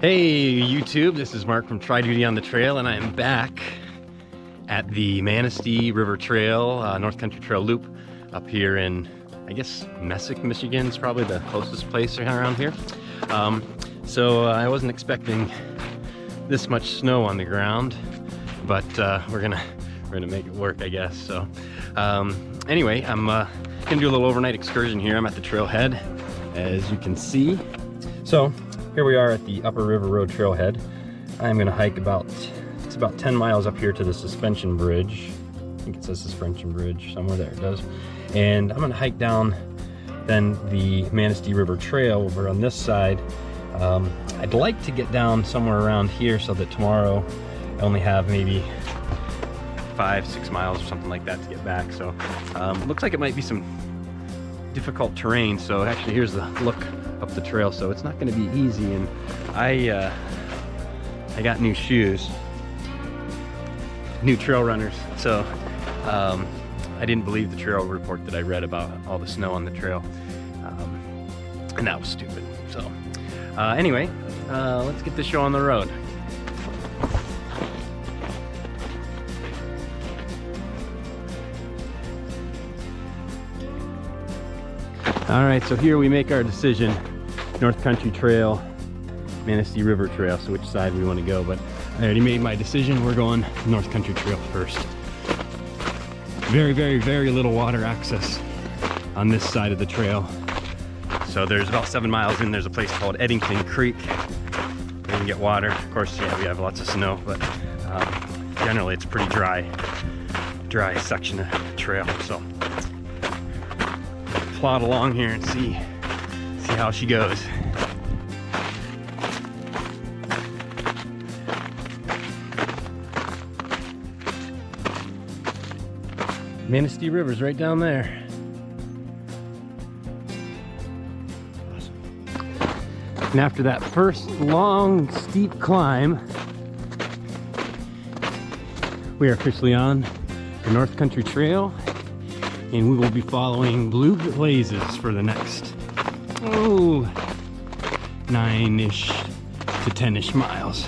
Hey YouTube, this is Mark from Tri Duty on the Trail, and I am back at the Manistee River Trail, North Country Trail Loop up here in, I guess, Messick, Michigan is probably the closest place around here. So I wasn't expecting this much snow on the ground, but we're gonna make it work, I guess. So anyway, I'm gonna do a little overnight excursion here. I'm at the trailhead, as you can see. So here we are at the Upper River Road Trailhead. I'm gonna hike it's about 10 miles up here to the suspension bridge. I think it says suspension bridge somewhere there, it does. And I'm gonna hike down then the Manistee River Trail over on this side. I'd like to get down somewhere around here so that tomorrow I only have maybe 5-6 miles or something like that to get back. So looks like it might be some difficult terrain. So actually here's the look up the trail, so it's not going to be easy. And I got new shoes, new trail runners, so I didn't believe the trail report that I read about all the snow on the trail, and that was stupid. So anyway, let's get the show on the road. All right, so here we make our decision: North Country Trail, Manistee River Trail, so which side we want to go. But I already made my decision. We're going North Country Trail first. Very, very, very little water access on this side of the trail. So there's about 7 miles in, there's a place called Eddington Creek where you can get water. Of course, yeah, we have lots of snow, but generally it's a pretty dry section of trail. So plod along here and see how she goes. Manistee River's right down there. Awesome. And after that first long, steep climb, we are officially on the North Country Trail, and we will be following blue blazes for the next 9-ish to 10-ish miles.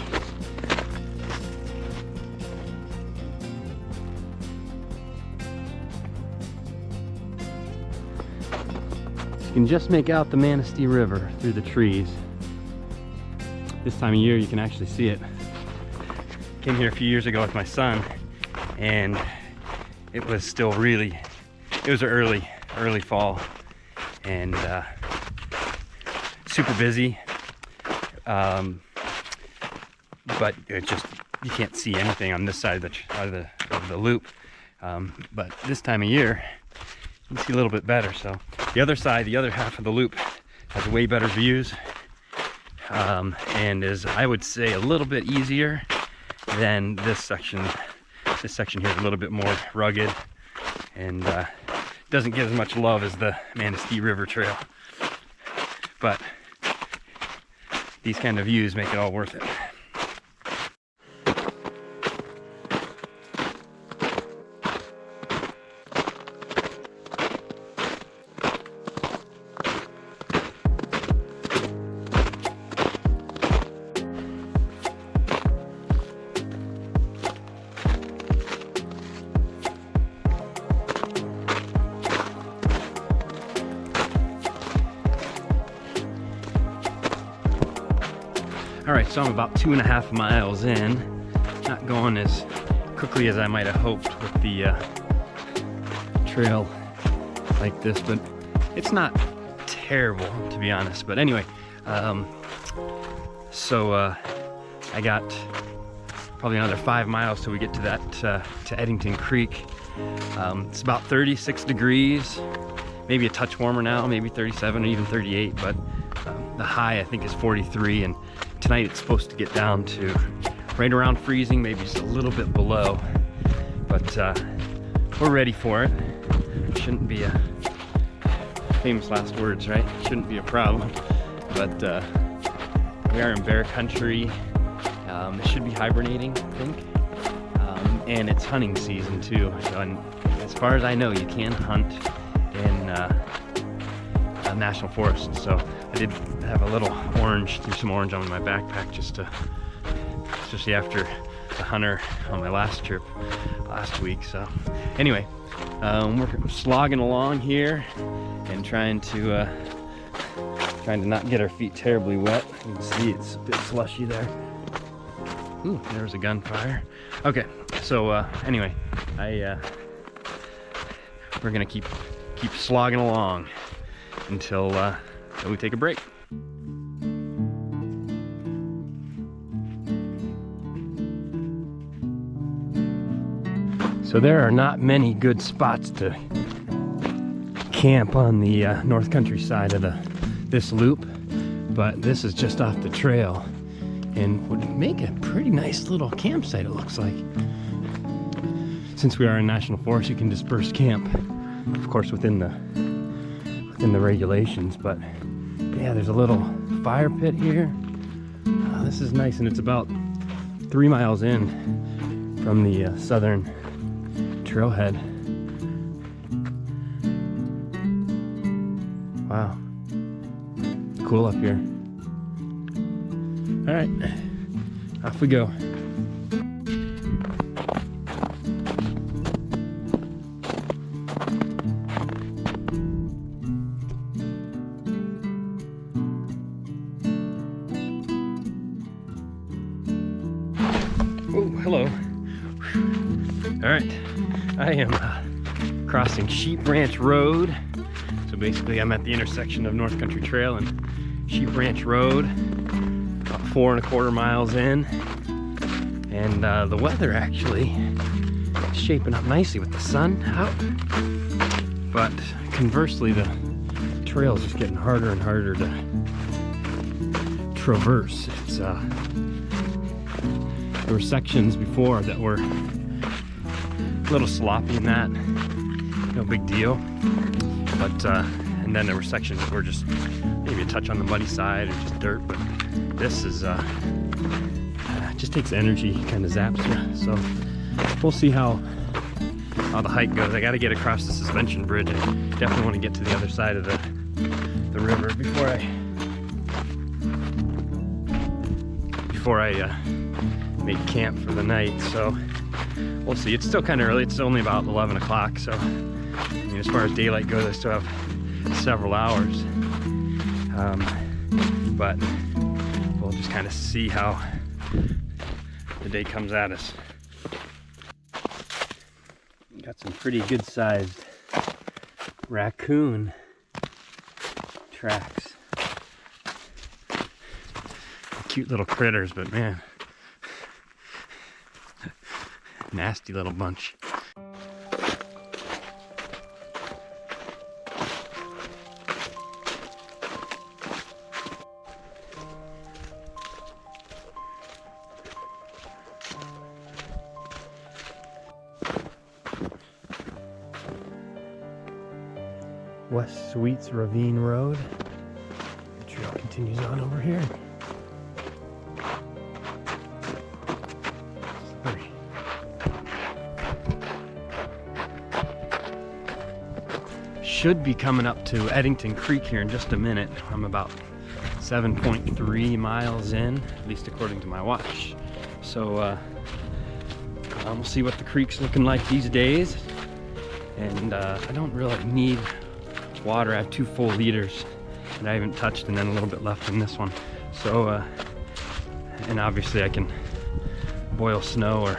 You can just make out the Manistee River through the trees. This time of year you can actually see it. Came here a few years ago with my son, and it was still really, it was early fall, and super busy, but it just, you can't see anything on this side of the loop. But this time of year you can see a little bit better. So the other side, the other half of the loop, has way better views, and is, I would say, a little bit easier than this section. This section here is a little bit more rugged, and doesn't get as much love as the Manistee River Trail, but these kind of views make it all worth it. All right, so I'm about 2.5 miles in. Not going as quickly as I might have hoped with the trail like this, but it's not terrible, to be honest. But anyway, so I got probably another 5 miles till we get to that to Eddington Creek. It's about 36 degrees, maybe a touch warmer now, maybe 37 or even 38, but the high I think is 43, and tonight it's supposed to get down to right around freezing, maybe just a little bit below, but we're ready for it. Shouldn't be a, famous last words, right? Shouldn't be a problem, but we are in bear country. It should be hibernating, I think, and it's hunting season too. So, and as far as I know, you can hunt in national forest. So I did have a little orange, threw some orange on my backpack especially after the hunter on my last trip last week. So anyway, we're slogging along here and trying to not get our feet terribly wet. You can see it's a bit slushy there. Ooh, there's a gunfire. Okay, so anyway, we're gonna keep slogging along until we take a break. So there are not many good spots to camp on the North Country side of this loop, but this is just off the trail and would make a pretty nice little campsite, it looks like. Since we are in National Forest, you can disperse camp, of course, within the regulations, but yeah, there's a little fire pit here. This is nice, and it's about 3 miles in from the southern trailhead. Wow, cool up here. All right, off we go. Oh, hello. All right, I am crossing Sheep Ranch Road. So basically I'm at the intersection of North Country Trail and Sheep Ranch Road, about 4¼ miles in. And the weather actually is shaping up nicely with the sun out. But conversely, the trail is just getting harder and harder to traverse. It's there were sections before that were a little sloppy in that, no big deal. But and then there were sections that were just maybe a touch on the muddy side or just dirt. But this is just takes energy, kind of zaps you. So we'll see how the hike goes. I got to get across the suspension bridge. I definitely want to get to the other side of the river before I make camp for the night. So we'll see. It's still kind of early. It's only about 11 o'clock. So I mean, as far as daylight goes, I still have several hours. But we'll just kind of see how the day comes at us. Got some pretty good sized raccoon tracks. Cute little critters, but man, nasty little bunch. West Sweets Ravine Road. The trail continues on over here. Should be coming up to Eddington Creek here in just a minute. I'm about 7.3 miles in, at least according to my watch. So we'll see what the creek's looking like these days. And I don't really need water. I have 2 full liters that I haven't touched, and then a little bit left in this one. So and obviously I can boil snow or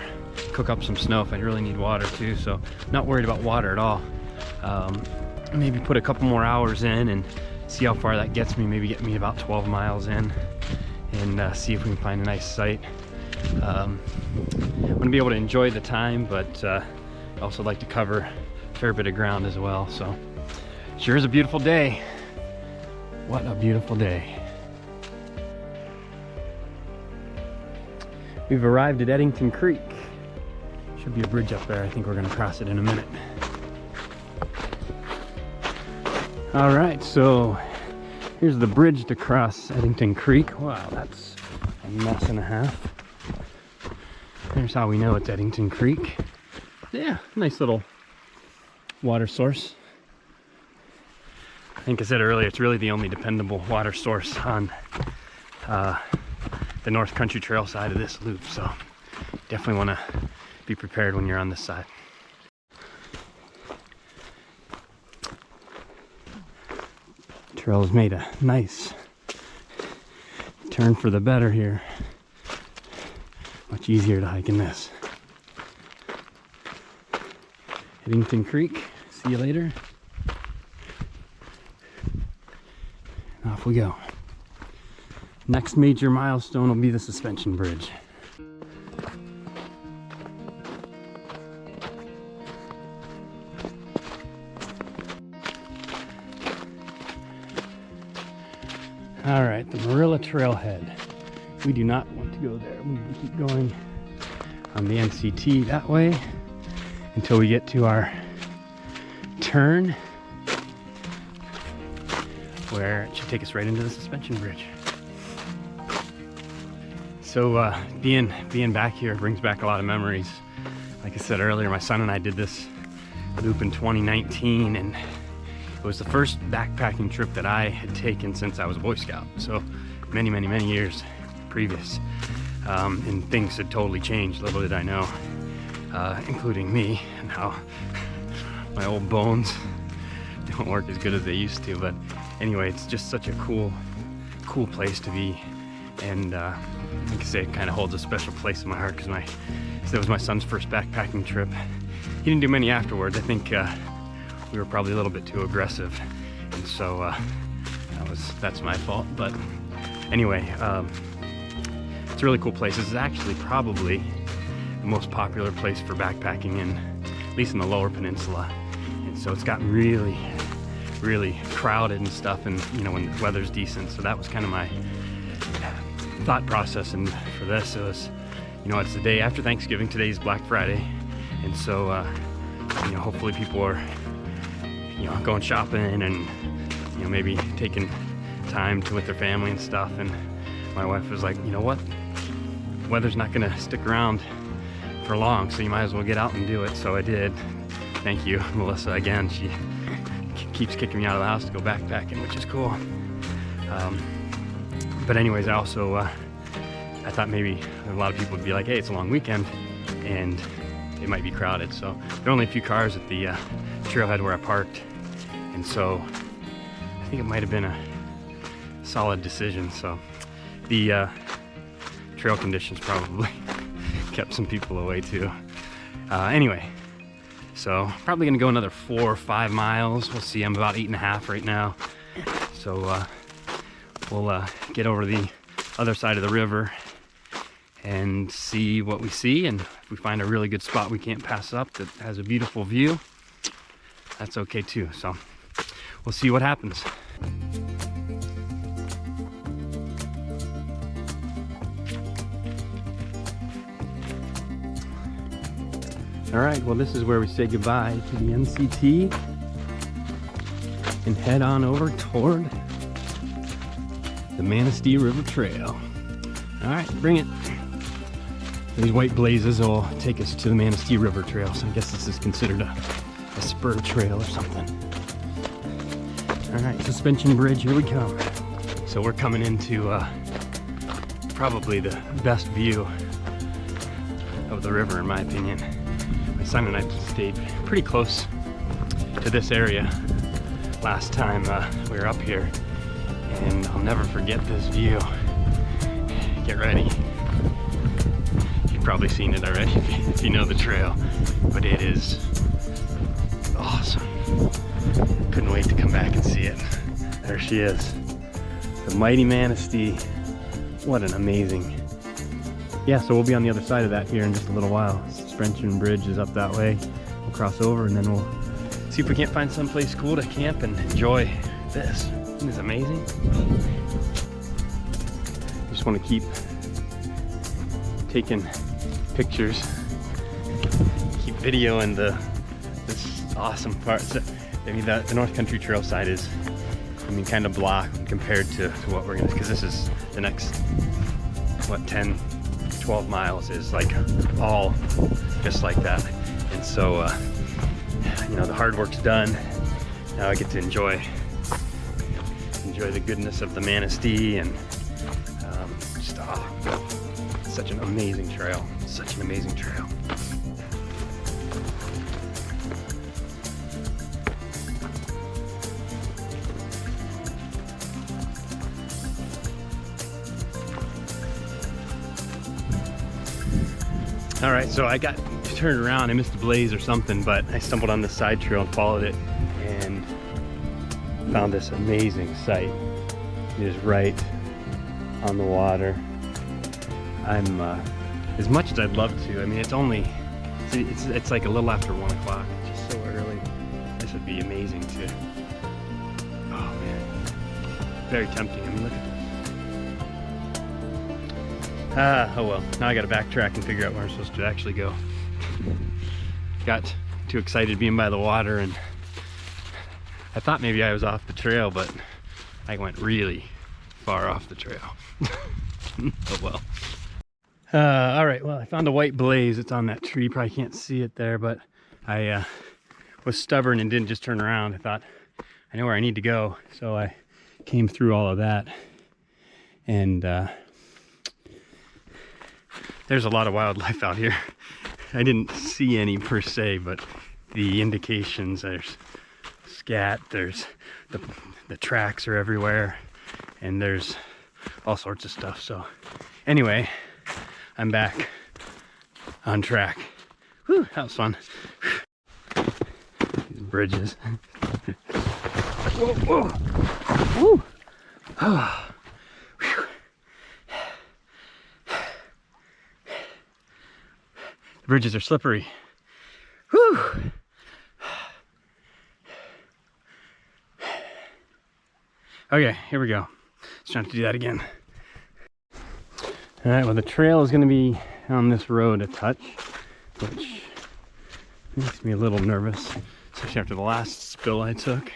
cook up some snow if I really need water too. So not worried about water at all. Maybe put a couple more hours in and see how far that gets me. Maybe get me about 12 miles in and see if we can find a nice site. I want to be able to enjoy the time, but I also like to cover a fair bit of ground as well. So sure is a beautiful day. What a beautiful day. We've arrived at Eddington Creek. Should be a bridge up there. I think we're going to cross it in a minute. All right, so here's the bridge to cross Eddington Creek. Wow, that's a mess and a half. Here's how we know it's Eddington Creek. Yeah, nice little water source. think I said earlier, it's really the only dependable water source on the North Country Trail side of this loop. So definitely want to be prepared when you're on this side. Trail has made a nice turn for the better here. Much easier to hike in this. Eddington Creek, see you later. Off we go. Next major milestone will be the suspension bridge. All right, the Marilla Trailhead. We do not want to go there. We need to keep going on the NCT that way until we get to our turn, where it should take us right into the suspension bridge. So being back here brings back a lot of memories. Like I said earlier, my son and I did this loop in 2019, and it was the first backpacking trip that I had taken since I was a Boy Scout. So many years previous. And things had totally changed, little did I know, including me and how my old bones don't work as good as they used to. But anyway, it's just such a cool place to be. And like I say, it kind of holds a special place in my heart because that was my son's first backpacking trip. He didn't do many afterwards. I think we were probably a little bit too aggressive, and so that's my fault. But anyway, it's a really cool place. This is actually probably the most popular place for backpacking at least in the Lower Peninsula. And so it's gotten really crowded and stuff, and when the weather's decent. So that was kind of my thought process. And for this, it was, it's the day after Thanksgiving. Today's Black Friday, and so hopefully people are going shopping and maybe taking time with their family and stuff. And my wife was like, you know what, weather's not gonna stick around for long, so you might as well get out and do it. So I did. Thank you, Melissa, again. She keeps kicking me out of the house to go backpacking, which is cool. But anyways, I also I thought maybe a lot of people would be like, hey, it's a long weekend and it might be crowded. So there are only a few cars at the trailhead where I parked, and so I think it might have been a solid decision. So the trail conditions probably kept some people away too. Anyway, so probably gonna go another 4 or 5 miles. We'll see. I'm about 8.5 right now. So we'll get over to the other side of the river and see what we see. And if we find a really good spot we can't pass up that has a beautiful view, that's okay too. So we'll see what happens. All right, well, this is where we say goodbye to the NCT and head on over toward the Manistee River Trail. All right, bring it. These white blazes will take us to the Manistee River Trail, so I guess this is considered a spur trail or something. All right, suspension bridge, here we come. So we're coming into probably the best view of the river, in my opinion. My son and I stayed pretty close to this area last time we were up here, and I'll never forget this view. Get ready. You've probably seen it already if you know the trail, but it is awesome. Couldn't wait to come back and see it. There she is, the mighty Manistee. What an amazing. Yeah, so we'll be on the other side of that here in just a little while. Suspension bridge is up that way. We'll cross over and then we'll see if we can't find someplace cool to camp and enjoy this. Isn't this amazing? Just want to keep taking pictures, keep videoing this awesome part. So, I mean, the North Country Trail side is, kind of blocked compared to what we're gonna, because this is the next, 10, 12 miles is like all just like that. And so, the hard work's done. Now I get to enjoy enjoy the goodness of the Manistee and just such an amazing trail. Such an amazing trail. All right, so I got turned around. I missed a blaze or something, but I stumbled on this side trail and followed it and found this amazing sight. It is right on the water. I'm as much as I'd love to. I mean, it's like a little after 1 o'clock. It's just so early. This would be amazing to. Oh man, very tempting. I mean, look at this. Oh well, now I gotta backtrack and figure out where I'm supposed to actually go. Got too excited being by the water, and I thought maybe I was off the trail, but I went really far off the trail. Oh well. All right, well, I found a white blaze. It's on that tree. You probably can't see it there, but I was stubborn and didn't just turn around. I thought, I know where I need to go. So I came through all of that, and there's a lot of wildlife out here. I didn't see any per se, but the indications, there's scat, there's the tracks are everywhere, and there's all sorts of stuff. So anyway, I'm back on track. Whew, that was fun. These bridges. Whoa, whoa. Woo. Oh. The bridges are slippery. Whew. Okay, here we go. Let's try to do that again. All right, well, the trail is going to be on this road a touch, which makes me a little nervous, especially after the last spill I took.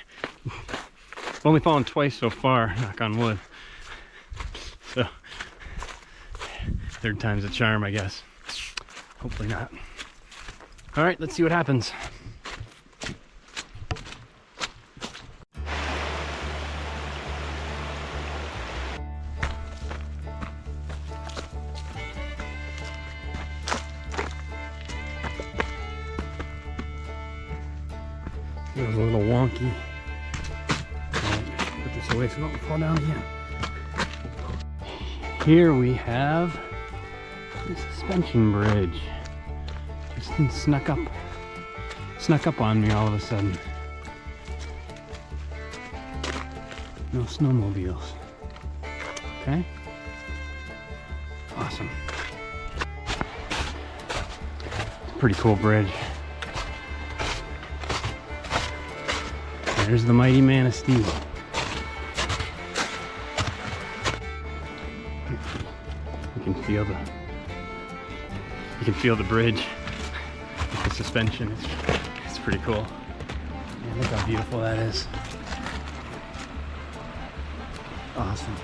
I've only fallen twice so far, knock on wood. So, third time's a charm, I guess. Hopefully not. All right, let's see what happens. It was a little wonky. Put this away so it don't fall down again. Here we have the suspension bridge. Just snuck up on me all of a sudden. No snowmobiles. Okay. Awesome. It's a pretty cool bridge. There's the mighty Manistee. You can feel the bridge with the suspension. It's pretty cool. Man, look how beautiful that is. Awesome.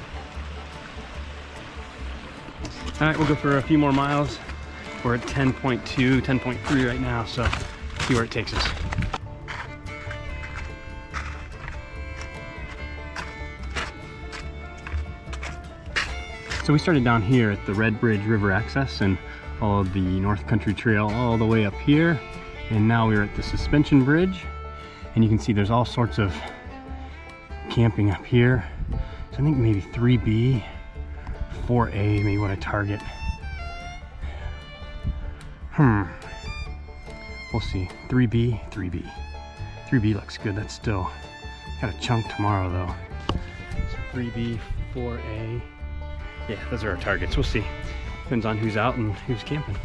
All right, we'll go for a few more miles. We're at 10.2, 10.3 right now, so see where it takes us. So we started down here at the Red Bridge River access and followed the North Country Trail all the way up here. And now we're at the suspension bridge. And you can see there's all sorts of camping up here. So I think maybe 3B, 4A, maybe what I target. We'll see. 3B, 3B. 3B looks good. That's still got a chunk tomorrow though. So 3B, 4A. Yeah, those are our targets. We'll see. Depends on who's out and who's camping.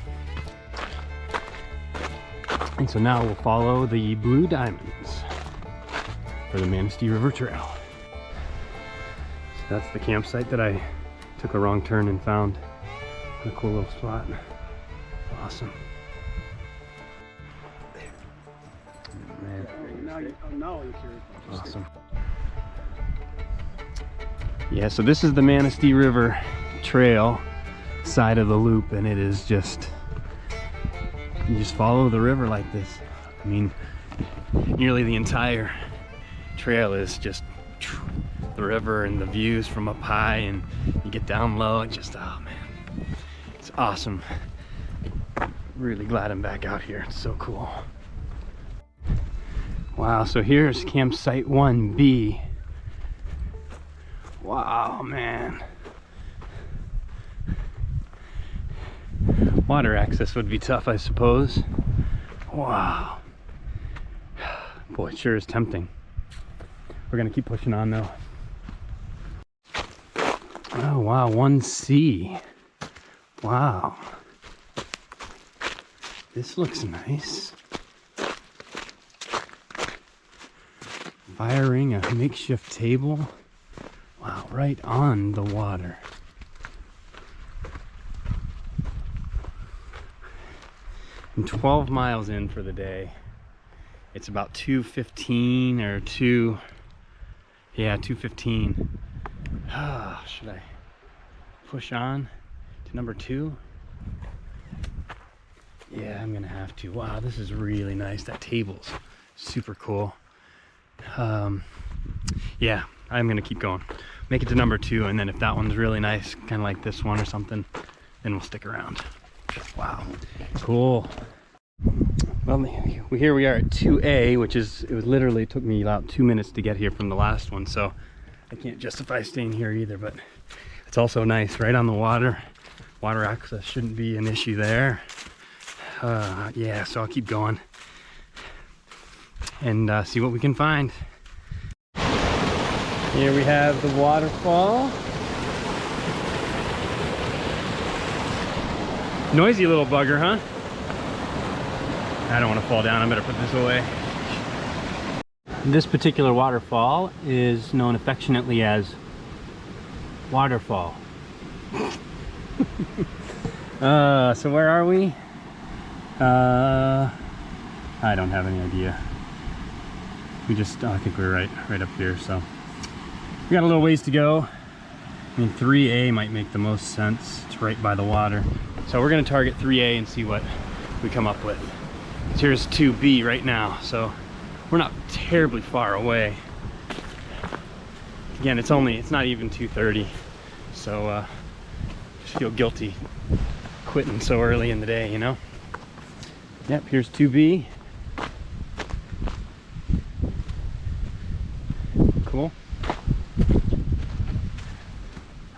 And so now we'll follow the Blue Diamonds for the Manistee River Trail. So that's the campsite that I took a wrong turn and found. What a cool little spot. Awesome. Man. Now you're curious. Awesome. Yeah, so this is the Manistee River Trail side of the loop, and it is just, you just follow the river like this. I mean, nearly the entire trail is just the river and the views from up high, and you get down low. It's just, oh man, it's awesome. Really glad I'm back out here. It's so cool. Wow, so here's campsite 1B. Wow, man. Water access would be tough, I suppose. Wow. Boy, it sure is tempting. We're gonna keep pushing on though. Oh wow, 1C. Wow. This looks nice. Firing a makeshift table. Wow, right on the water. I'm 12 miles in for the day. It's about 2:15 or 2:15. Should I push on to number 2? Yeah, I'm gonna have to. Wow, this is really nice. That table's super cool. Yeah, I'm gonna keep going. Make it to number 2, and then if that one's really nice, kind of like this one or something, then we'll stick around. Wow, cool. Well, here we are at 2A, which is, it literally took me about 2 minutes to get here from the last one, so I can't justify staying here either, but it's also nice, right on the water. Water access shouldn't be an issue there. Yeah, so I'll keep going and see what we can find. Here we have the waterfall. Noisy little bugger, huh? I don't want to fall down. I better put this away. This particular waterfall is known affectionately as Waterfall. So where are we? I don't have any idea. We just, I think we're right up here. So we got a little ways to go. I mean, 3A might make the most sense. It's right by the water. So we're gonna target 3A and see what we come up with. Here's 2B right now, so we're not terribly far away. Again, it's not even 2:30, so just feel guilty quitting so early in the day, you know? Yep, here's 2B. Cool.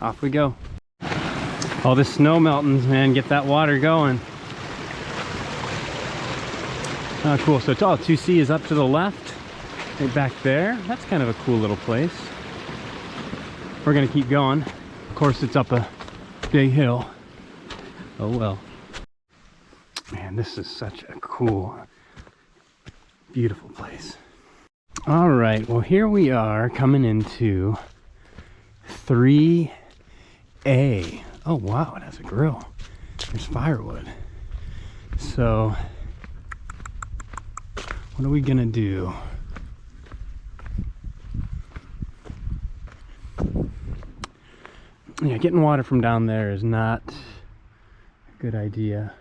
Off we go. All this snow melting, man, get that water going. Oh, cool. So 2C is up to the left, right back there. That's kind of a cool little place. We're gonna keep going. Of course, it's up a big hill. Oh well. Man, this is such a cool, beautiful place. All right, well, here we are coming into 3A. Oh wow, it has a grill. There's firewood. So what are we gonna do? Yeah, getting water from down there is not a good idea.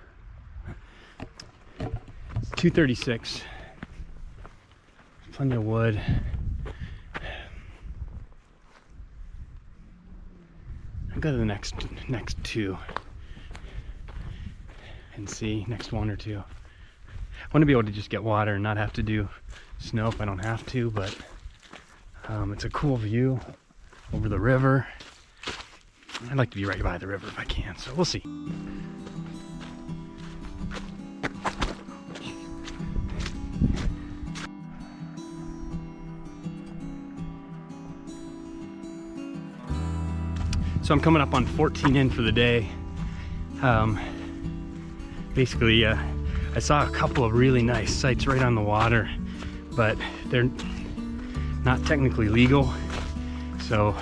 It's 2:36. Plenty of wood. I'll go to the next two and see, next one or two. I want to be able to just get water and not have to do snow if I don't have to, but it's a cool view over the river. I'd like to be right by the river if I can, so we'll see. So I'm coming up on 14 in for the day. Basically, I saw a couple of really nice sites right on the water, but they're not technically legal. So,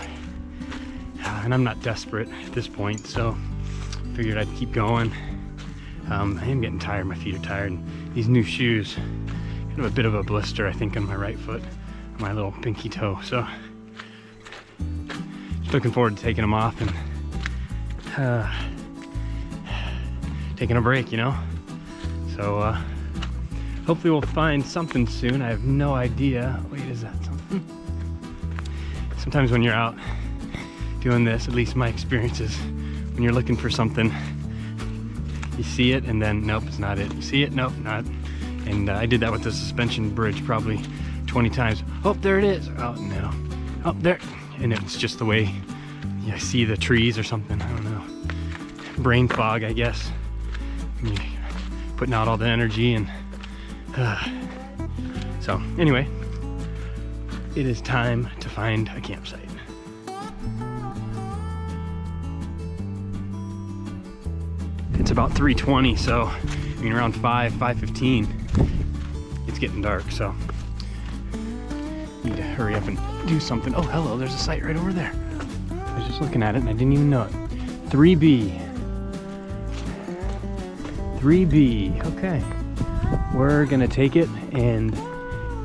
and I'm not desperate at this point, so figured I'd keep going. I am getting tired, my feet are tired, and these new shoes, kind of a bit of a blister, I think, on my right foot, my little pinky toe. So, just looking forward to taking them off and taking a break, you know? So, hopefully we'll find something soon. I have no idea. Wait, is that something? Sometimes when you're out doing this, at least my experience is, when you're looking for something, you see it and then nope, it's not it. You see it, nope, not. And I did that with the suspension bridge probably 20 times. Oh, there it is. Oh no. Oh, there. And it's just the way I see the trees or something. I don't know. Brain fog, I guess. You're putting out all the energy and so anyway, it is time to find a campsite. It's about 3:20, so I mean around 5:15, it's getting dark, so need to hurry up and do something. Oh, hello, there's a site right over there. I was just looking at it and I didn't even know it. 3B. 3B, okay. We're gonna take it, and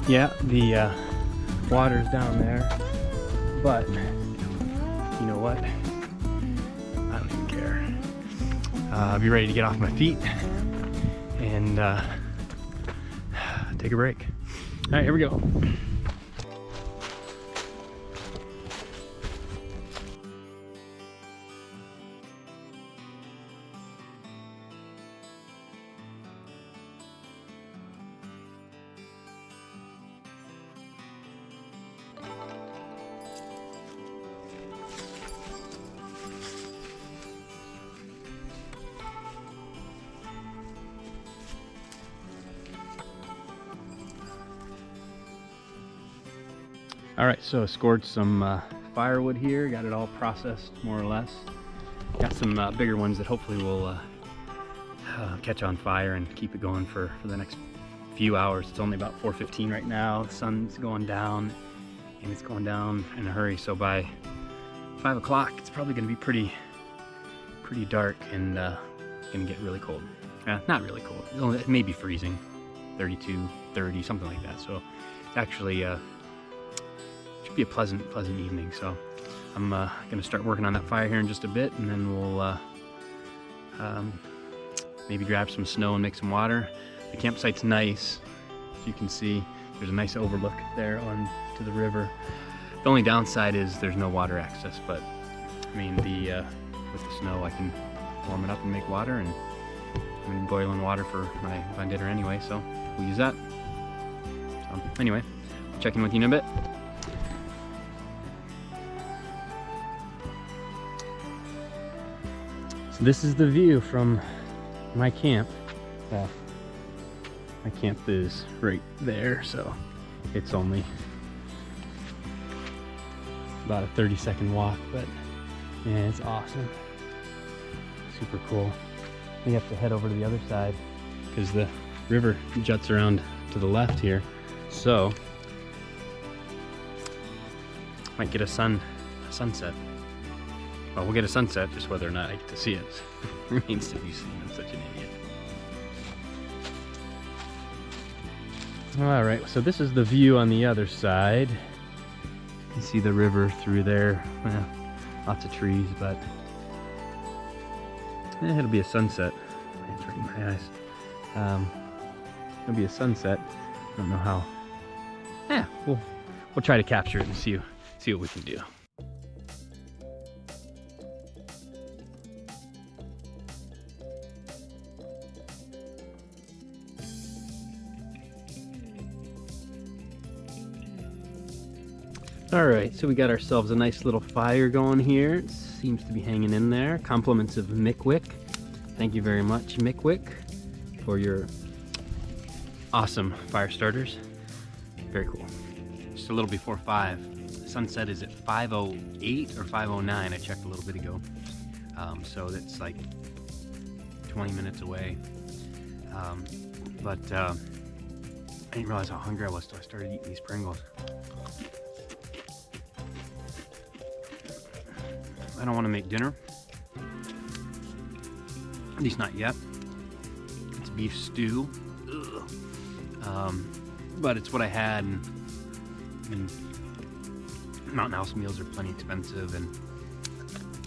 yeah, the water's down there, but you know what? I don't even care. I'll be ready to get off my feet and take a break. All right, here we go. All right, so I scored some firewood here, got it all processed more or less. Got some bigger ones that hopefully will catch on fire and keep it going for the next few hours. It's only about 4:15 right now. The sun's going down, and it's going down in a hurry. So by 5 o'clock, it's probably gonna be pretty dark and gonna get really cold. Not really cold, it may be freezing, 32, 30, something like that. So it's actually, should be a pleasant evening. So I'm gonna start working on that fire here in just a bit, and then we'll maybe grab some snow and make some water. The campsite's nice, as you can see. There's a nice overlook there onto the river. The only downside is there's no water access, but I mean with the snow I can warm it up and make water, and I'm gonna be boiling water for my dinner anyway, so we'll use that. So anyway, I'll check in with you in a bit. So this is the view from my camp. Well, my camp is right there, so it's only about a 30-second walk, but yeah, it's awesome. Super cool. We have to head over to the other side because the river juts around to the left here, so might get a sunset. Well, we'll get a sunset, just whether or not I get to see it remains to be seen. I'm such an idiot. All right, so this is the view on the other side. You see the river through there. Well, lots of trees, but it'll be a sunset. It's right in my eyes. It'll be a sunset. I don't know how. Yeah, we'll try to capture it and see what we can do. All right, so we got ourselves a nice little fire going here. It seems to be hanging in there. Compliments of Mickwick. Thank you very much, Mickwick, for your awesome fire starters. Very cool. Just a little before 5. The sunset is at 5:08 or 5:09. I checked a little bit ago. So that's like 20 minutes away. But I didn't realize how hungry I was till I started eating these Pringles. I don't want to make dinner, at least not yet. It's beef stew, but it's what I had, and Mountain House meals are plenty expensive, and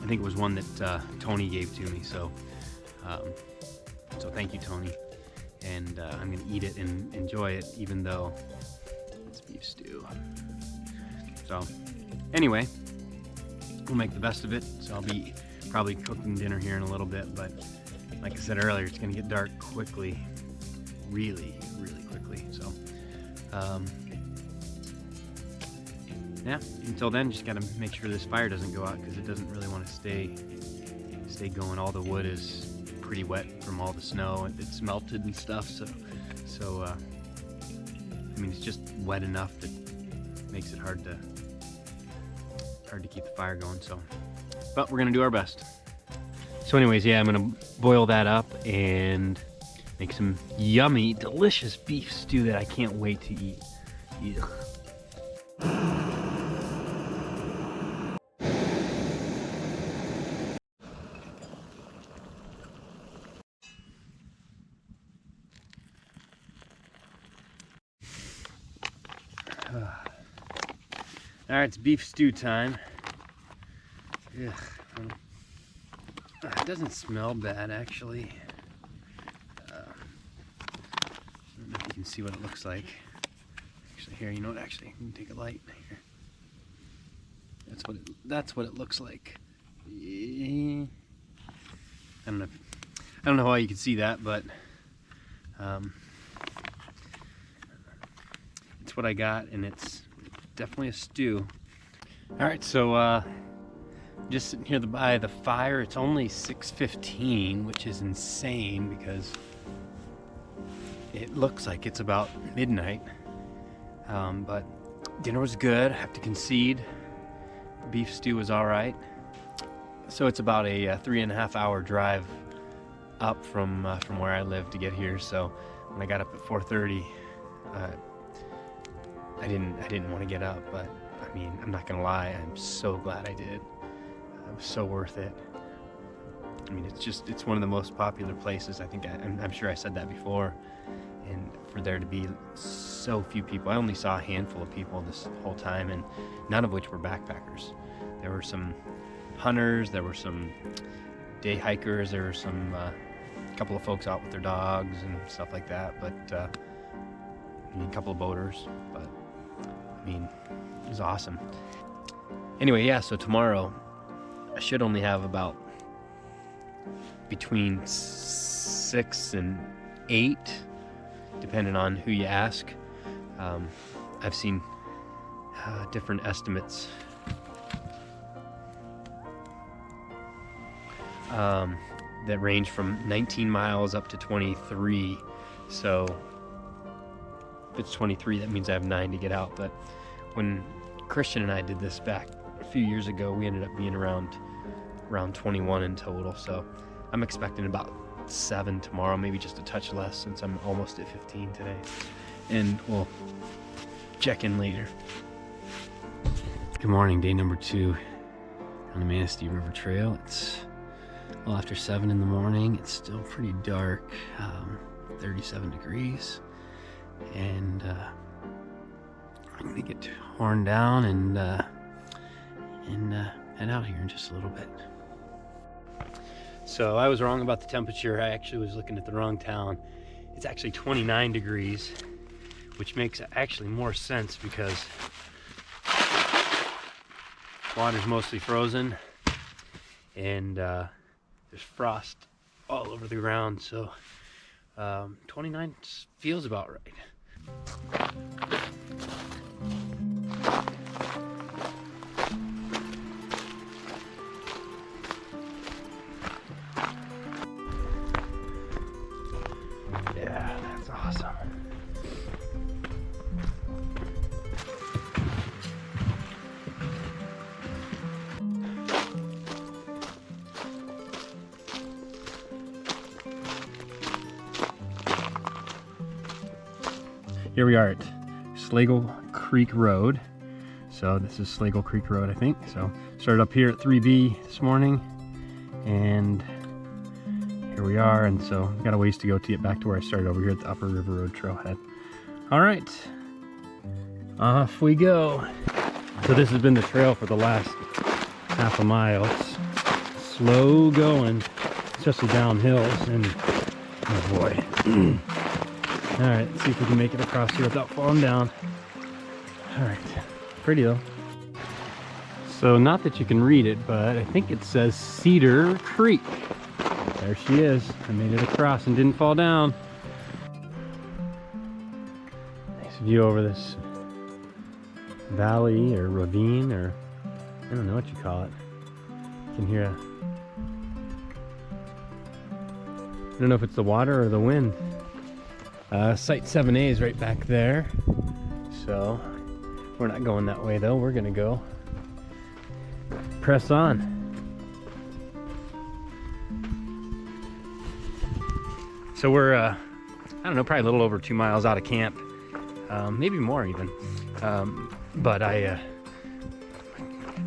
I think it was one that Tony gave to me, so thank you, Tony, and I'm gonna eat it and enjoy it, even though it's beef stew. So Anyway, we'll make the best of it. So I'll be probably cooking dinner here in a little bit, but like I said earlier, it's gonna get dark quickly, really quickly. So yeah, until then, just gotta make sure this fire doesn't go out, because it doesn't really want to stay going. All the wood is pretty wet from all the snow, and it's melted and stuff. So I mean, it's just wet enough that makes it hard to keep the fire going. So, but we're gonna do our best. So anyways, yeah, I'm gonna boil that up and make some yummy, delicious beef stew that I can't wait to eat. Ugh. All right, it's beef stew time. Ugh. It doesn't smell bad, actually. I don't know if you can see what it looks like. Actually, here, you know what? Actually, you can take a light here. That's what it looks like. I don't know how you can see that, but it's what I got, and it's definitely a stew. All right, so just sitting here by the fire. It's only 6:15, which is insane because it looks like it's about midnight. But dinner was good, I have to concede. Beef stew was all right. So it's about a 3.5 hour drive up from where I live to get here. So when I got up at 4:30, I didn't want to get up, but I mean, I'm not gonna lie, I'm so glad I did. It was so worth it. I mean, it's one of the most popular places. I think I'm sure I said that before. And for there to be so few people, I only saw a handful of people this whole time, and none of which were backpackers. There were some hunters, there were some day hikers, there were some couple of folks out with their dogs and stuff like that, but I mean, a couple of boaters, but I mean, it was awesome. Anyway, yeah, so tomorrow I should only have about between 6 and 8, depending on who you ask. I've seen different estimates that range from 19 miles up to 23. So if it's 23, that means I have 9 to get out. But when Christian and I did this back a few years ago, we ended up being around 21 in total. So I'm expecting about 7 tomorrow, maybe just a touch less, since I'm almost at 15 today. And we'll check in later. Good morning, day number 2 on the Manistee River Trail. It's a little after 7 in the morning. It's still pretty dark, 37 degrees. And I'm gonna get horned down and head out here in just a little bit. So I was wrong about the temperature. I actually was looking at the wrong town. It's actually 29 degrees, which makes actually more sense because water's mostly frozen and there's frost all over the ground. So 29 feels about right. Yeah, that's awesome. Here we are at Slagle Creek Road. So this is Slagle Creek Road, I think. So started up here at 3B this morning, and here we are. And so I've got a ways to go to get back to where I started, over here at the Upper River Road Trailhead. All right, off we go. So this has been the trail for the last half a mile. It's slow going, especially down hills, and oh boy. All right, let's see if we can make it across here without falling down. All right, pretty though. So not that you can read it, but I think it says Cedar Creek. There she is. I made it across and didn't fall down. Nice view over this valley or ravine, or I don't know what you call it. You can hear I don't know if it's the water or the wind. Site 7A is right back there. So we're not going that way though. We're gonna go press on. So we're, I don't know, probably a little over 2 miles out of camp. Maybe more even. But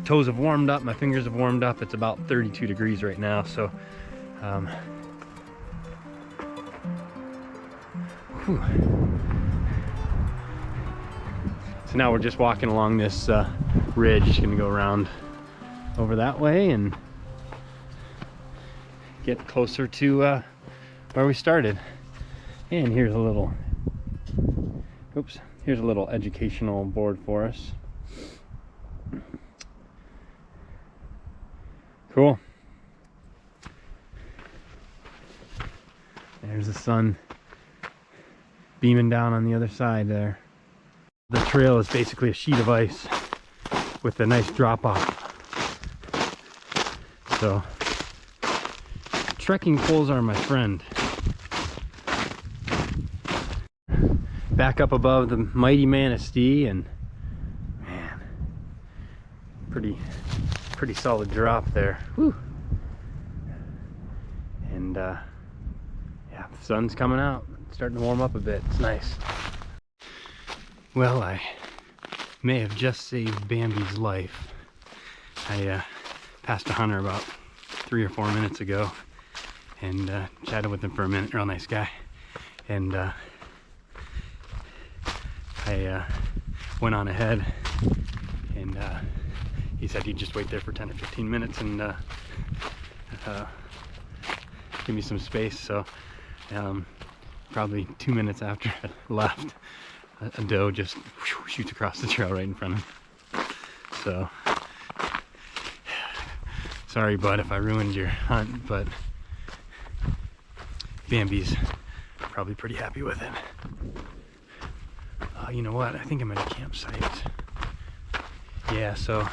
toes have warmed up, my fingers have warmed up. It's about 32 degrees right now. So, so now we're just walking along this ridge. Gonna go around over that way and get closer to where we started. And here's a little, oops, here's a little educational board for us. Cool. There's the sun beaming down on the other side there. The trail is basically a sheet of ice with a nice drop off. So trekking poles are my friend. Back up above the mighty Manistee, and man, pretty solid drop there. Whew. And yeah, the sun's coming out. It's starting to warm up a bit. It's nice. Well, I may have just saved Bambi's life. I passed a hunter about 3 or 4 minutes ago and chatted with him for a minute. Real nice guy. And I went on ahead, and he said he'd just wait there for 10 or 15 minutes and give me some space. So probably 2 minutes after I left, a doe just shoots across the trail right in front of me. So sorry, bud, if I ruined your hunt, but Bambi's probably pretty happy with it. You know what? I think I'm at a campsite. Yeah, so I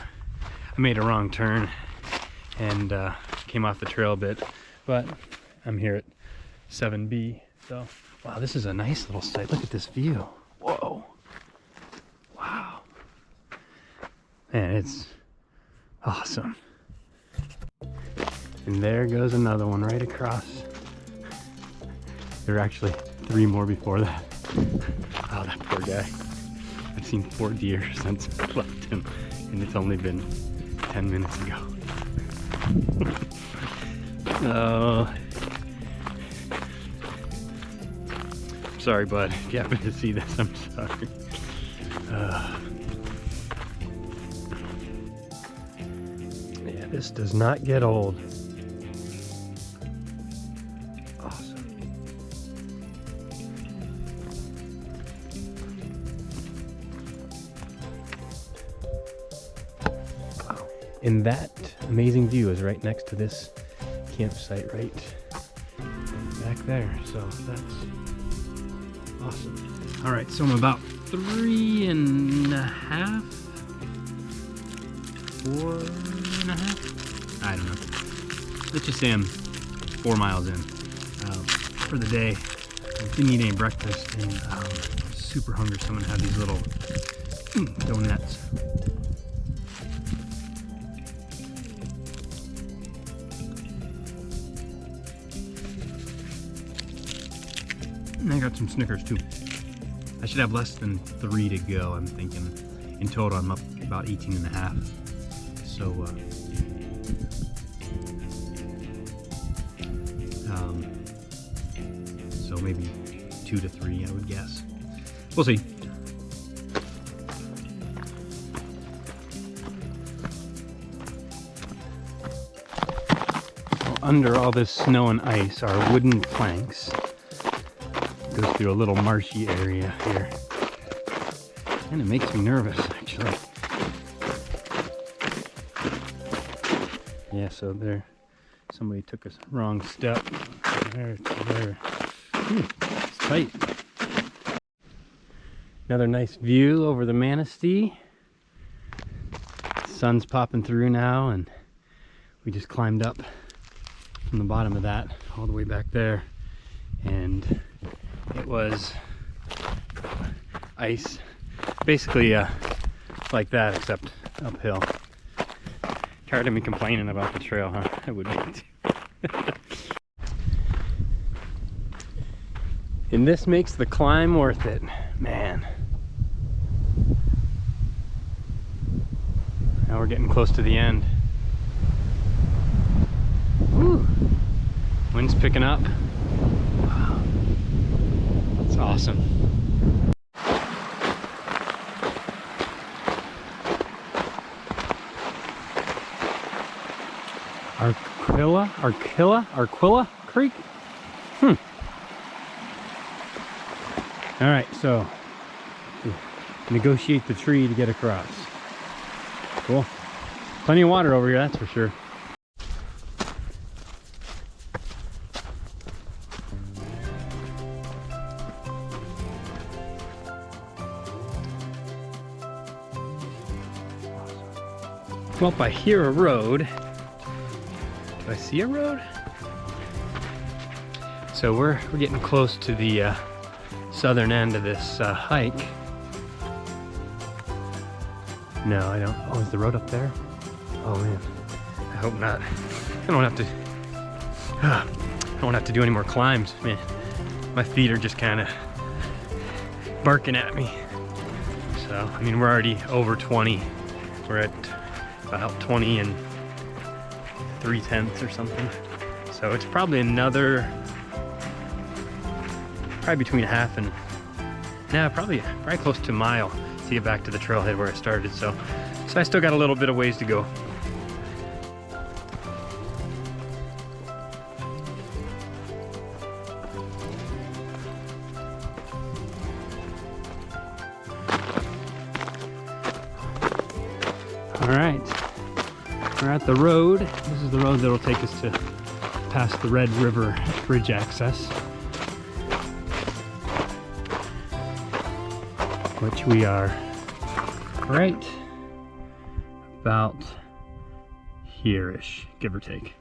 made a wrong turn and came off the trail a bit, but I'm here at 7B. So, wow, this is a nice little site. Look at this view. Whoa. Wow. Man, it's awesome. And there goes another one right across. There were actually 3 more before that. Oh, that poor guy. I've seen 4 deer since I left him, and it's only been 10 minutes ago. Oh. Sorry, bud. If you happen to see this, I'm sorry. Yeah, this does not get old. And that amazing view is right next to this campsite right back there. So that's awesome. All right, so I'm about 3.5, 4.5. I don't know. Let's just say I'm 4 miles in for the day. I didn't eat any breakfast, and I'm super hungry, so I'm gonna have these little donuts. And I got some Snickers too. I should have less than 3 to go, I'm thinking. In total, I'm up about 18.5. So, so maybe 2 to 3, I would guess. We'll see. Well, under all this snow and ice are wooden planks. Goes through a little marshy area here, and it makes me nervous, actually. Yeah, so there, somebody took a wrong step. There, there. It's tight. Another nice view over the Manistee. Sun's popping through now, and we just climbed up from the bottom of that all the way back there, and it was ice, basically like that, except uphill. Tired of me complaining about the trail, huh? I would be too. And this makes the climb worth it, man. Now we're getting close to the end. Woo! Wind's picking up. Wow. It's awesome. Arquilla Creek? All right, so negotiate the tree to get across. Cool. Plenty of water over here, that's for sure. Well, I hear a road. Do I see a road? So we're getting close to the southern end of this hike. No, I don't. Oh, is the road up there? Oh man, I hope not. I don't have to do any more climbs, man. My feet are just kind of barking at me. So, I mean, we're already over 20. We're at about 20 and 3/10 or something. So it's probably another, probably between half and, probably close to a mile to get back to the trailhead where I started. So I still got a little bit of ways to go. All right, we're at the road. This is the road that will take us to past the Red River Bridge access, which we are right about here-ish, give or take.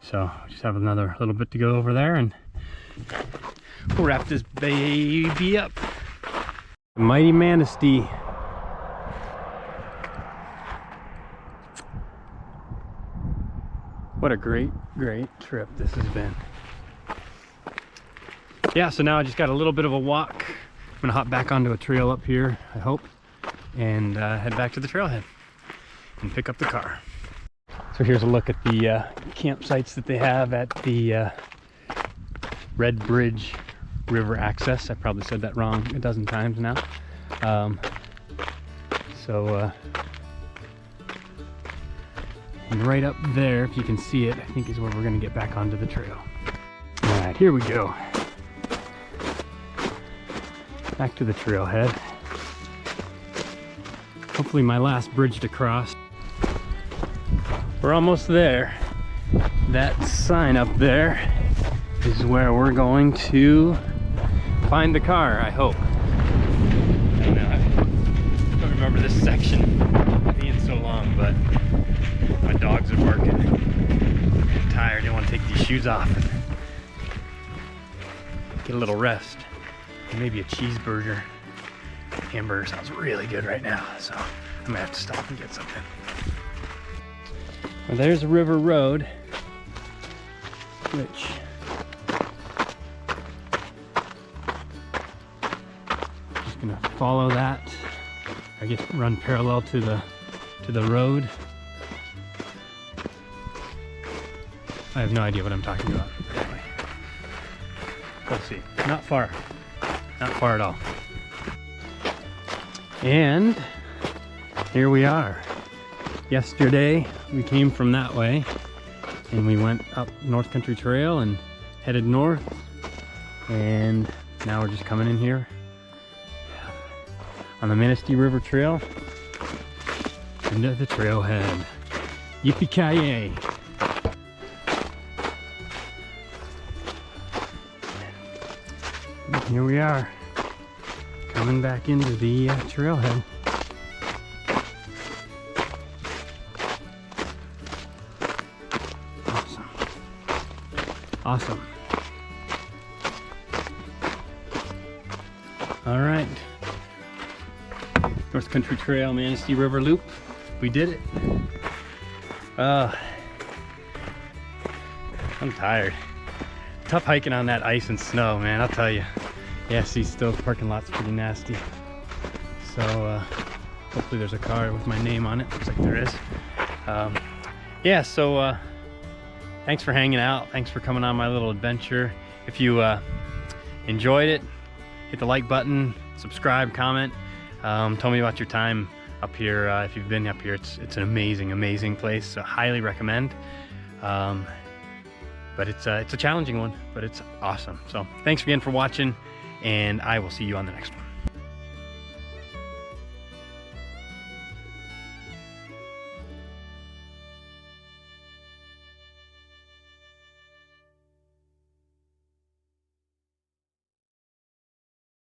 So we just have another little bit to go over there, and we'll wrap this baby up. The mighty Manistee. What a great trip this has been. Yeah, so now I just got a little bit of a walk. I'm gonna hop back onto a trail up here, I hope, and head back to the trailhead and pick up the car. So here's a look at the campsites that they have at the Red Bridge River access. I probably said that wrong a dozen times now. And right up there, if you can see it, I think is where we're gonna get back onto the trail. All right, here we go. Back to the trailhead. Hopefully my last bridge to cross. We're almost there. That sign up there is where we're going to find the car, I hope. I don't know, I don't remember this section being so long, but my dogs are barking. I'm tired, I want to take these shoes off and get a little rest. Maybe a cheeseburger. Hamburger sounds really good right now, so I'm gonna have to stop and get something. Well, there's River Road, which just gonna follow that. I guess run parallel to the road. I have no idea what I'm talking about. Anyway, we'll see. Not far at all. And here we are. Yesterday we came from that way and we went up North Country Trail and headed north, and now we're just coming in here on the Manistee River Trail into the trailhead. Yippee-ki-yay. Here we are, coming back into the trailhead. Awesome. Awesome. All right. North Country Trail, Manistee River Loop. We did it. I'm tired. Tough hiking on that ice and snow, man, I'll tell you. Yeah, see, still the parking lot's pretty nasty. So hopefully there's a car with my name on it. Looks like there is. Yeah, so thanks for hanging out. Thanks for coming on my little adventure. If you enjoyed it, hit the like button, subscribe, comment. Tell me about your time up here. If you've been up here, it's an amazing place. So highly recommend. But it's a challenging one, but it's awesome. So thanks again for watching, and I will see you on the next one.